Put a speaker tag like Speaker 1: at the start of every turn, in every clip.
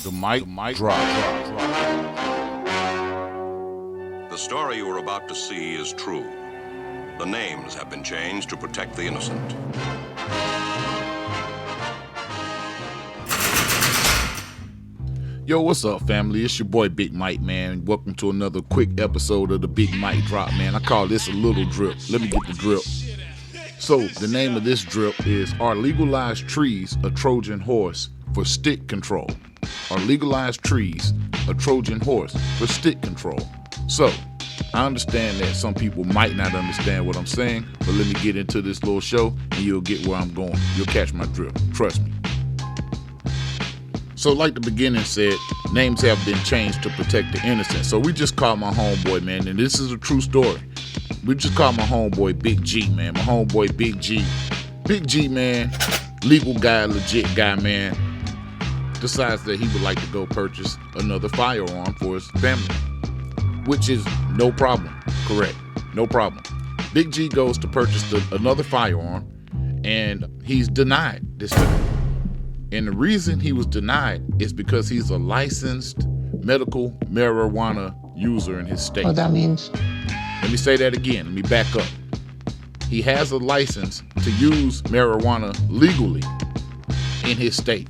Speaker 1: The mic drop.
Speaker 2: The story you are about to see is true. The names have been changed to protect the innocent.
Speaker 1: Yo, what's up, family? It's your boy Big Mike, man. Welcome to another quick episode of the Big Mike Drop, man. I call this a little drip. Let me get the drip. So, the name of this drip is, Are Legalized Trees a Trojan Horse for Stick Control? Are legalized trees a Trojan horse for stick control? So, I understand that some people might not understand what I'm saying, but let me get into this little show and you'll get where I'm going. You'll catch my drift. Trust me. So like the beginning said, names have been changed to protect the innocent. So we just called my homeboy, man, and this is a true story. We just called my homeboy Big G, man. My homeboy Big G. Big G, man, legal guy, legit guy, man, decides that he would like to go purchase another firearm for his family, which is no problem, correct? No problem. Big G goes to purchase another firearm, and he's denied this time. And the reason he was denied is because he's a licensed medical marijuana user in his state.
Speaker 3: What that means?
Speaker 1: Let me say that again. Let me back up. He has a license to use marijuana legally in his state.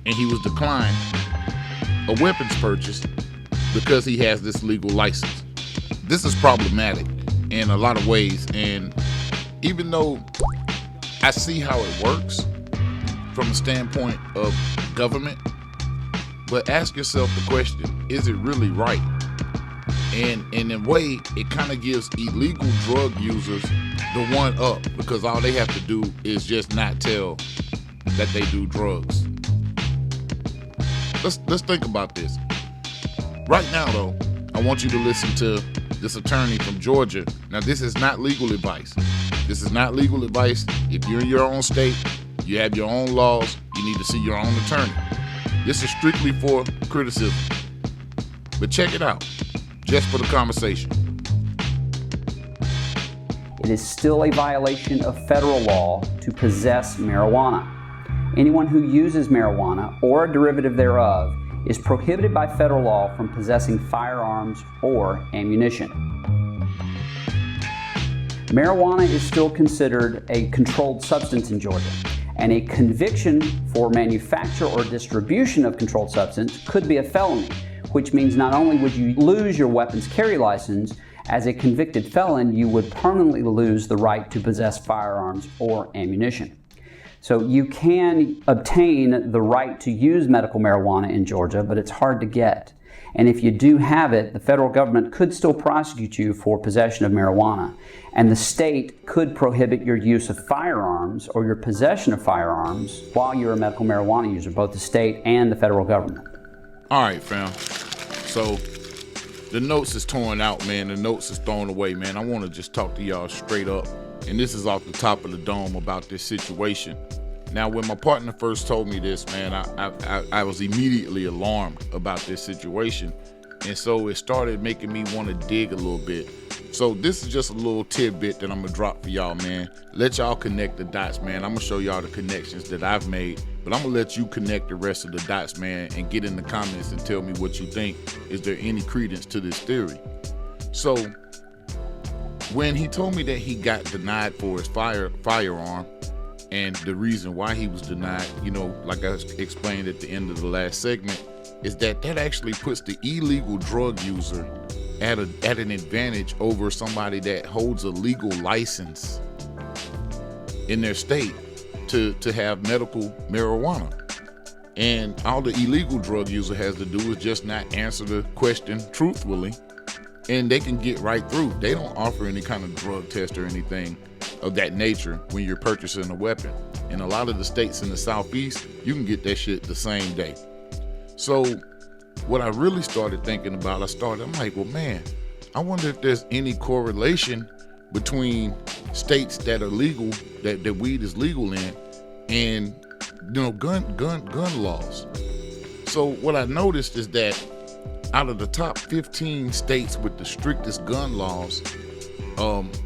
Speaker 1: And he was declined a weapons purchase because he has this legal license. This is problematic in a lot of ways. And even though I see how it works from the standpoint of government, but ask yourself the question, is it really right? And in a way, it kind of gives illegal drug users the one up, because all they have to do is just not tell that they do drugs. Let's think about this. Right now, though, I want you to listen to this attorney from Georgia. Now, this is not legal advice. This is not legal advice. If you're in your own state, you have your own laws, you need to see your own attorney. This is strictly for criticism. But check it out, just for the conversation.
Speaker 4: It is still a violation of federal law to possess marijuana. Anyone who uses marijuana or a derivative thereof is prohibited by federal law from possessing firearms or ammunition. Marijuana is still considered a controlled substance in Georgia, and a conviction for manufacture or distribution of controlled substance could be a felony, which means not only would you lose your weapons carry license, as a convicted felon, you would permanently lose the right to possess firearms or ammunition. So you can obtain the right to use medical marijuana in Georgia, but it's hard to get. And if you do have it, the federal government could still prosecute you for possession of marijuana. And the state could prohibit your use of firearms or your possession of firearms while you're a medical marijuana user, both the state and the federal government.
Speaker 1: All right, fam. So the notes is torn out, man. The notes is thrown away, man. I want to just talk to y'all straight up. And this is off the top of the dome about this situation. Now, when my partner first told me this, man, I was immediately alarmed about this situation. And so it started making me want to dig a little bit. So this is just a little tidbit that I'm going to drop for y'all, man. Let y'all connect the dots, man. I'm going to show y'all the connections that I've made. But I'm going to let you connect the rest of the dots, man, and get in the comments and tell me what you think. Is there any credence to this theory? So when he told me that he got denied for his firearm, and the reason why he was denied, you know, like I explained at the end of the last segment, is that actually puts the illegal drug user at an advantage over somebody that holds a legal license in their state to have medical marijuana. And all the illegal drug user has to do is just not answer the question truthfully, and they can get right through. They don't offer any kind of drug test or anything of that nature when you're purchasing a weapon. In a lot of the states in the Southeast, you can get that shit the same day. So what I really started thinking about, I'm like, well, man, I wonder if there's any correlation between states that are legal, that weed is legal in, and, you know, gun laws. So what I noticed is that out of the top 15 states with the strictest gun laws,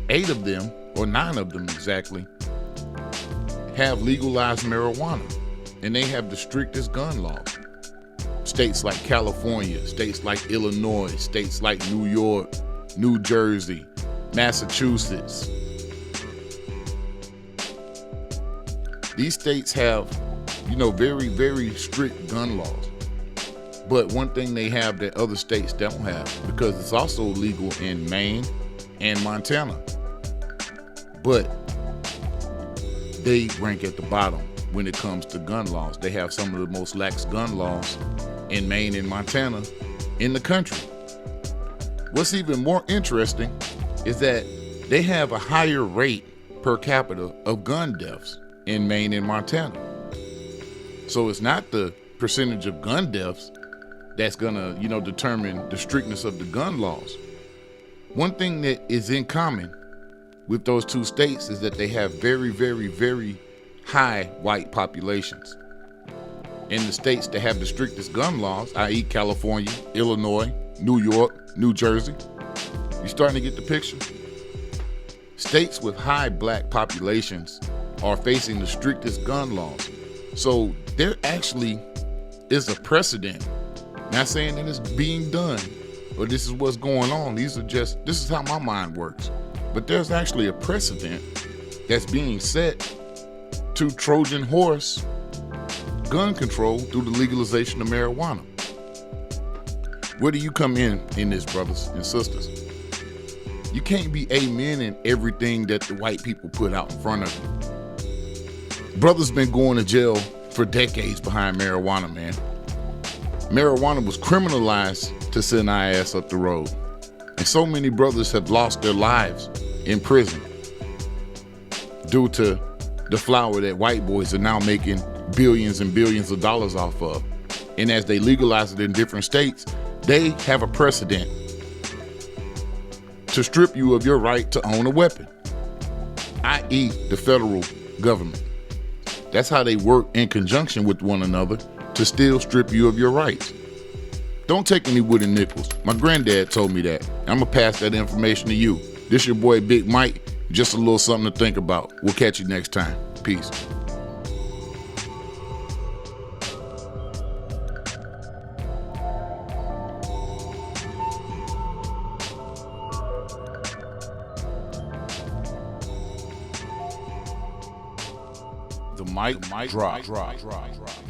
Speaker 1: 8 of them, or 9 of them exactly, have legalized marijuana, and they have the strictest gun laws. states like California, states like Illinois, states like New York, New Jersey, Massachusetts. These states have, very, very strict gun laws. But one thing they have that other states don't have, because it's also legal in Maine and Montana. But they rank at the bottom when it comes to gun laws. They have some of the most lax gun laws in Maine and Montana in the country. What's even more interesting is that they have a higher rate per capita of gun deaths in Maine and Montana. So it's not the percentage of gun deaths that's gonna, determine the strictness of the gun laws. One thing that is in common with those two states is that they have very, very, very high white populations. In the states that have the strictest gun laws, i.e. California, Illinois, New York, New Jersey, you starting to get the picture? States with high black populations are facing the strictest gun laws. So there actually is a precedent. Not saying that it's being done or this is what's going on. This is how my mind works. But there's actually a precedent that's being set to Trojan horse gun control through the legalization of marijuana. Where do you come in this, brothers and sisters? You can't be amen in everything that the white people put out in front of you. Brothers been going to jail for decades behind marijuana, man. Marijuana was criminalized to send our ass up the road. And so many brothers have lost their lives in prison due to the flower that white boys are now making billions and billions of dollars off of. And as they legalize it in different states, they have a precedent to strip you of your right to own a weapon, i.e. the federal government. That's how they work in conjunction with one another to still strip you of your rights. Don't take any wooden nickels. My granddad told me that. I'm gonna pass that information to you. This your boy Big Mike. Just a little something to think about. We'll catch you next time. Peace. The mic drop.